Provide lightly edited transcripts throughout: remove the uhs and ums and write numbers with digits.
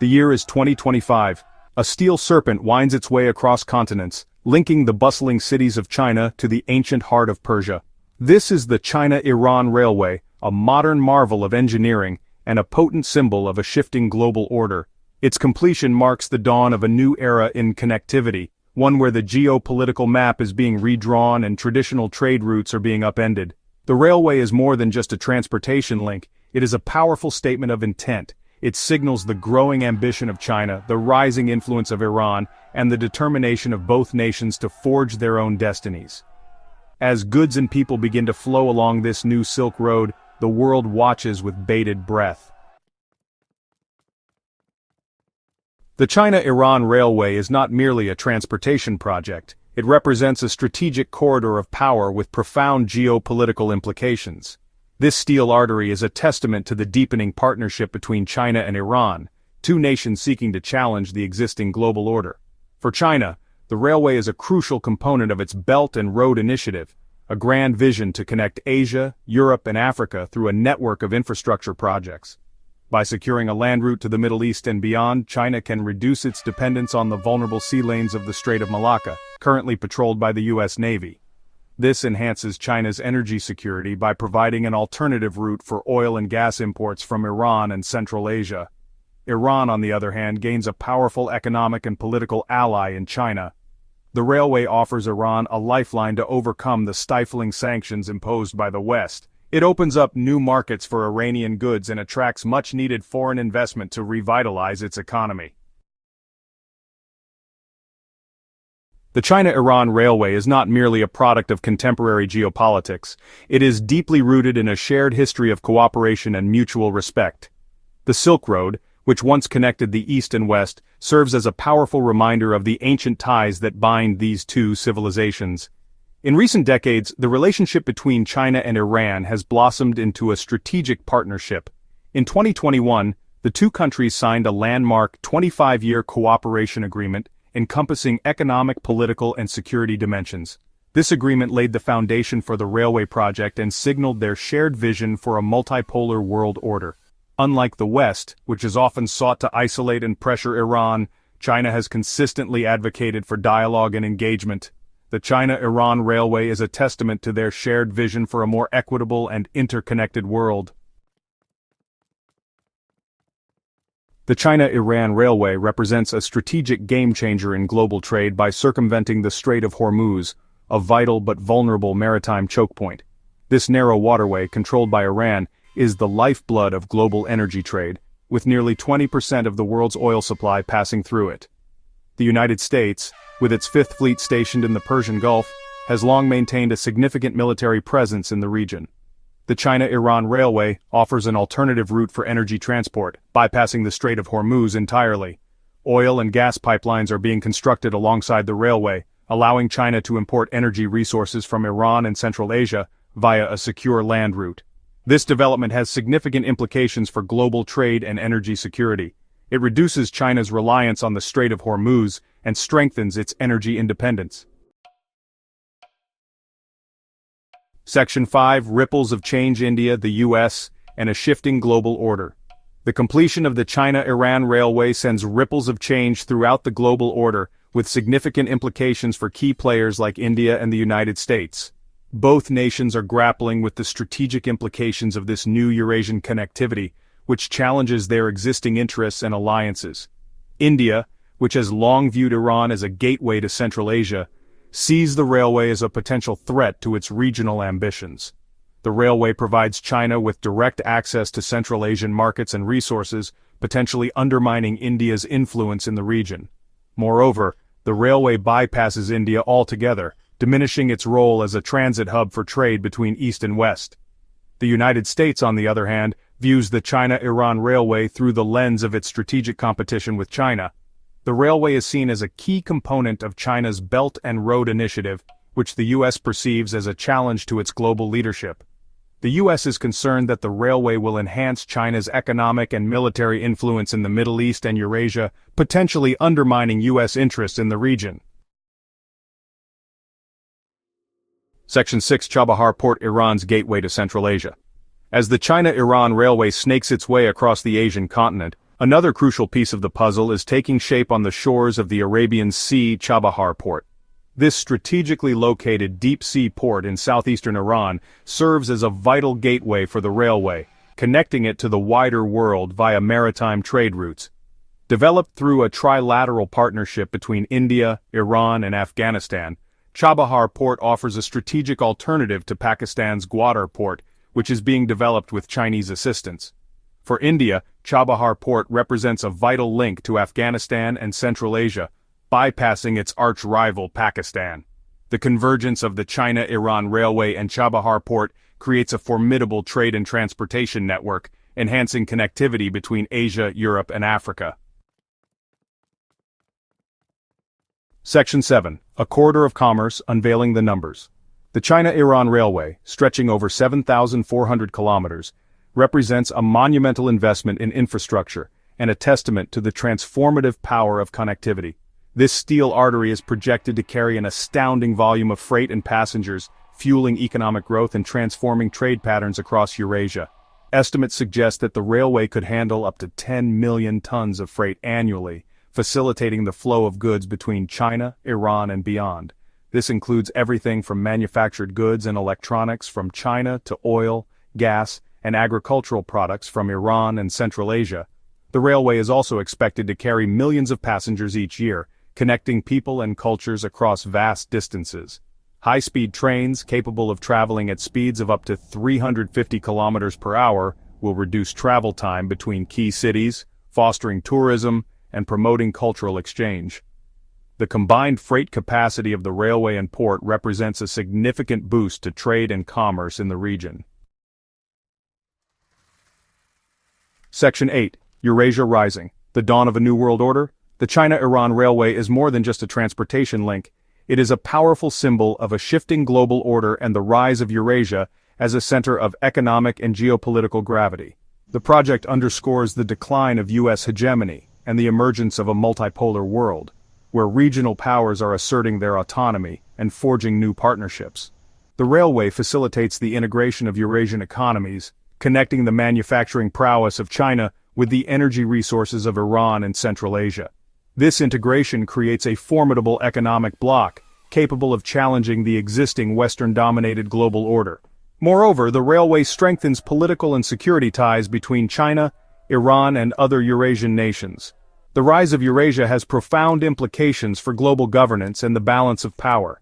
The year is 2025. A steel serpent winds its way across continents, linking the bustling cities of China to the ancient heart of Persia. This is the China-Iran Railway, a modern marvel of engineering and a potent symbol of a shifting global order. Its completion marks the dawn of a new era in connectivity, one where the geopolitical map is being redrawn and traditional trade routes are being upended. The railway is more than just a transportation link, it is a powerful statement of intent. It signals the growing ambition of China, the rising influence of Iran, and the determination of both nations to forge their own destinies. As goods and people begin to flow along this new Silk Road, the world watches with bated breath. The China-Iran Railway is not merely a transportation project, it represents a strategic corridor of power with profound geopolitical implications. This steel artery is a testament to the deepening partnership between China and Iran, two nations seeking to challenge the existing global order. For China, the railway is a crucial component of its Belt and Road Initiative, a grand vision to connect Asia, Europe, and Africa through a network of infrastructure projects. By securing a land route to the Middle East and beyond, China can reduce its dependence on the vulnerable sea lanes of the Strait of Malacca, currently patrolled by the U.S. Navy. This enhances China's energy security by providing an alternative route for oil and gas imports from Iran and Central Asia. Iran, on the other hand, gains a powerful economic and political ally in China. The railway offers Iran a lifeline to overcome the stifling sanctions imposed by the West. It opens up new markets for Iranian goods and attracts much-needed foreign investment to revitalize its economy. The China-Iran Railway is not merely a product of contemporary geopolitics, it is deeply rooted in a shared history of cooperation and mutual respect. The Silk Road, which once connected the East and West, serves as a powerful reminder of the ancient ties that bind these two civilizations. In recent decades, the relationship between China and Iran has blossomed into a strategic partnership. In 2021, the two countries signed a landmark 25-year cooperation agreement encompassing economic, political, and security dimensions. This agreement laid the foundation for the railway project and signaled their shared vision for a multipolar world order. Unlike the West, which has often sought to isolate and pressure Iran, China has consistently advocated for dialogue and engagement. The China-Iran Railway is a testament to their shared vision for a more equitable and interconnected world. The China-Iran Railway represents a strategic game-changer in global trade by circumventing the Strait of Hormuz, a vital but vulnerable maritime choke point. This narrow waterway, controlled by Iran, is the lifeblood of global energy trade, with nearly 20% of the world's oil supply passing through it. The United States, with its Fifth Fleet stationed in the Persian Gulf, has long maintained a significant military presence in the region. The China-Iran Railway offers an alternative route for energy transport, bypassing the Strait of Hormuz entirely. Oil and gas pipelines are being constructed alongside the railway, allowing China to import energy resources from Iran and Central Asia via a secure land route. This development has significant implications for global trade and energy security. It reduces China's reliance on the Strait of Hormuz and strengthens its energy independence. Section 5: Ripples of Change. India, the U.S., and a shifting global order. The completion of the China-Iran Railway sends ripples of change throughout the global order, with significant implications for key players like India and the United States. Both nations are grappling with the strategic implications of this new Eurasian connectivity, which challenges their existing interests and alliances. India, which has long viewed Iran as a gateway to Central Asia, sees the railway as a potential threat to its regional ambitions. The railway provides China with direct access to Central Asian markets and resources, potentially undermining India's influence in the region. Moreover, the railway bypasses India altogether, diminishing its role as a transit hub for trade between East and West. The United States, on the other hand, views the China-Iran Railway through the lens of its strategic competition with China. The railway is seen as a key component of China's Belt and Road Initiative, which the U.S. perceives as a challenge to its global leadership. The U.S. is concerned that the railway will enhance China's economic and military influence in the Middle East and Eurasia, potentially undermining U.S. interests in the region. Section 6: Chabahar Port, Iran's gateway to Central Asia. As the China-Iran Railway snakes its way across the Asian continent, Another crucial piece of the puzzle is taking shape on the shores of the Arabian Sea Chabahar port. This strategically located deep-sea port in southeastern Iran serves as a vital gateway for the railway, connecting it to the wider world via maritime trade routes. Developed through a trilateral partnership between India, Iran, and Afghanistan, Chabahar port offers a strategic alternative to Pakistan's Gwadar port, which is being developed with Chinese assistance. For India, Chabahar port represents a vital link to Afghanistan and Central Asia, bypassing its arch-rival Pakistan. The convergence of the China-Iran Railway and Chabahar port creates a formidable trade and transportation network, enhancing connectivity between Asia, Europe, and Africa. Section 7. A Corridor of Commerce, Unveiling the Numbers. The China-Iran Railway, stretching over 7,400 kilometers, represents a monumental investment in infrastructure and a testament to the transformative power of connectivity. This steel artery is projected to carry an astounding volume of freight and passengers, fueling economic growth and transforming trade patterns across Eurasia. Estimates suggest that the railway could handle up to 10 million tons of freight annually, facilitating the flow of goods between China, Iran, and beyond. This includes everything from manufactured goods and electronics from China to oil, gas, and agricultural products from Iran and Central Asia. The railway is also expected to carry millions of passengers each year, connecting people and cultures across vast distances. High-speed trains capable of traveling at speeds of up to 350 kilometers per hour will reduce travel time between key cities, fostering tourism and promoting cultural exchange. The combined freight capacity of the railway and port represents a significant boost to trade and commerce in the region. Section 8. Eurasia Rising. The Dawn of a New World Order. The China-Iran Railway is more than just a transportation link. It is a powerful symbol of a shifting global order and the rise of Eurasia as a center of economic and geopolitical gravity. The project underscores the decline of U.S. hegemony and the emergence of a multipolar world, where regional powers are asserting their autonomy and forging new partnerships. The railway facilitates the integration of Eurasian economies, connecting the manufacturing prowess of China with the energy resources of Iran and Central Asia. This integration creates a formidable economic bloc, capable of challenging the existing Western-dominated global order. Moreover, the railway strengthens political and security ties between China, Iran, and other Eurasian nations. The rise of Eurasia has profound implications for global governance and the balance of power.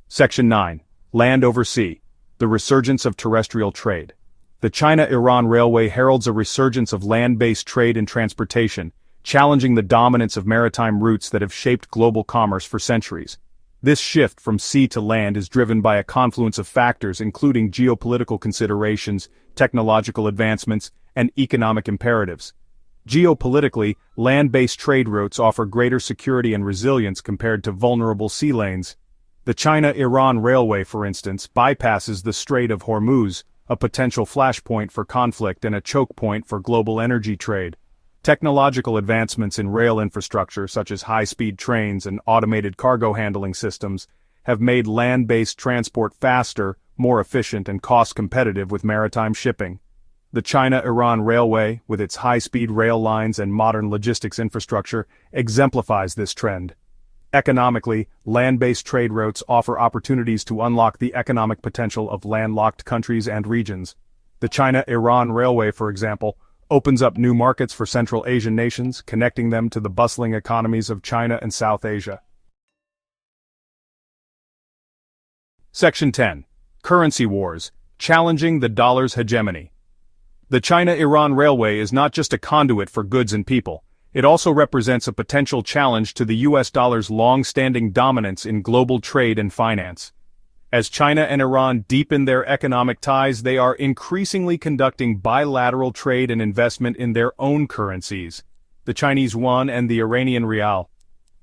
Section 9. Land over Sea. The Resurgence of Terrestrial Trade. The China-Iran Railway heralds a resurgence of land-based trade and transportation, challenging the dominance of maritime routes that have shaped global commerce for centuries. This shift from sea to land is driven by a confluence of factors including geopolitical considerations, technological advancements, and economic imperatives. Geopolitically, land-based trade routes offer greater security and resilience compared to vulnerable sea lanes. The China-Iran Railway, for instance, bypasses the Strait of Hormuz, a potential flashpoint for conflict and a choke point for global energy trade. Technological advancements in rail infrastructure such as high-speed trains and automated cargo handling systems have made land-based transport faster, more efficient and cost-competitive with maritime shipping. The China-Iran Railway, with its high-speed rail lines and modern logistics infrastructure, exemplifies this trend. Economically, land-based trade routes offer opportunities to unlock the economic potential of landlocked countries and regions. The China-Iran Railway, for example, opens up new markets for Central Asian nations, connecting them to the bustling economies of China and South Asia. Section 10. Currency Wars, Challenging the Dollar's Hegemony. The China-Iran Railway is not just a conduit for goods and people. It also represents a potential challenge to the US dollar's long-standing dominance in global trade and finance. As China and Iran deepen their economic ties, they are increasingly conducting bilateral trade and investment in their own currencies, the Chinese yuan and the Iranian rial.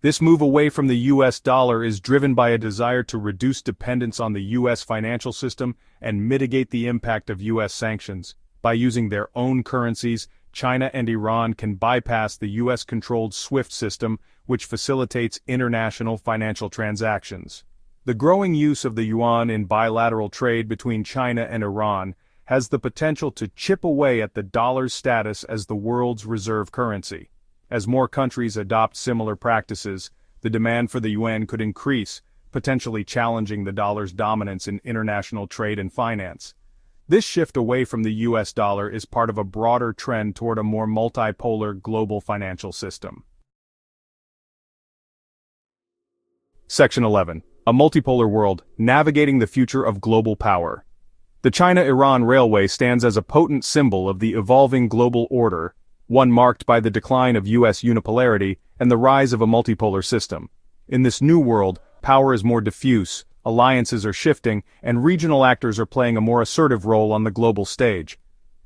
This move away from the US dollar is driven by a desire to reduce dependence on the US financial system and mitigate the impact of US sanctions. By using their own currencies, China and Iran can bypass the US-controlled SWIFT system, which facilitates international financial transactions. The growing use of the yuan in bilateral trade between China and Iran has the potential to chip away at the dollar's status as the world's reserve currency. As more countries adopt similar practices, the demand for the yuan could increase, potentially challenging the dollar's dominance in international trade and finance. This shift away from the US dollar is part of a broader trend toward a more multipolar global financial system. Section 11. A multipolar world, navigating the future of global power. The China-Iran Railway stands as a potent symbol of the evolving global order, one marked by the decline of US unipolarity and the rise of a multipolar system. In this new world, power is more diffuse, alliances are shifting, and regional actors are playing a more assertive role on the global stage.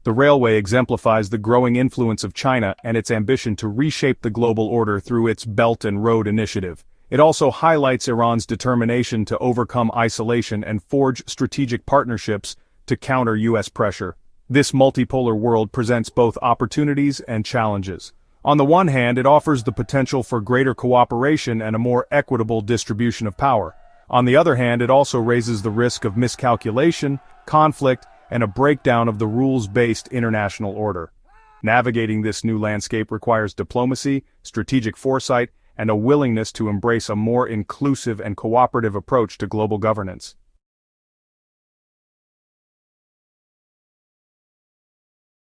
The railway exemplifies the growing influence of China and its ambition to reshape the global order through its Belt and Road Initiative. It also highlights Iran's determination to overcome isolation and forge strategic partnerships to counter US pressure. This multipolar world presents both opportunities and challenges. On the one hand, it offers the potential for greater cooperation and a more equitable distribution of power. On the other hand, it also raises the risk of miscalculation, conflict, and a breakdown of the rules-based international order. Navigating this new landscape requires diplomacy, strategic foresight, and a willingness to embrace a more inclusive and cooperative approach to global governance.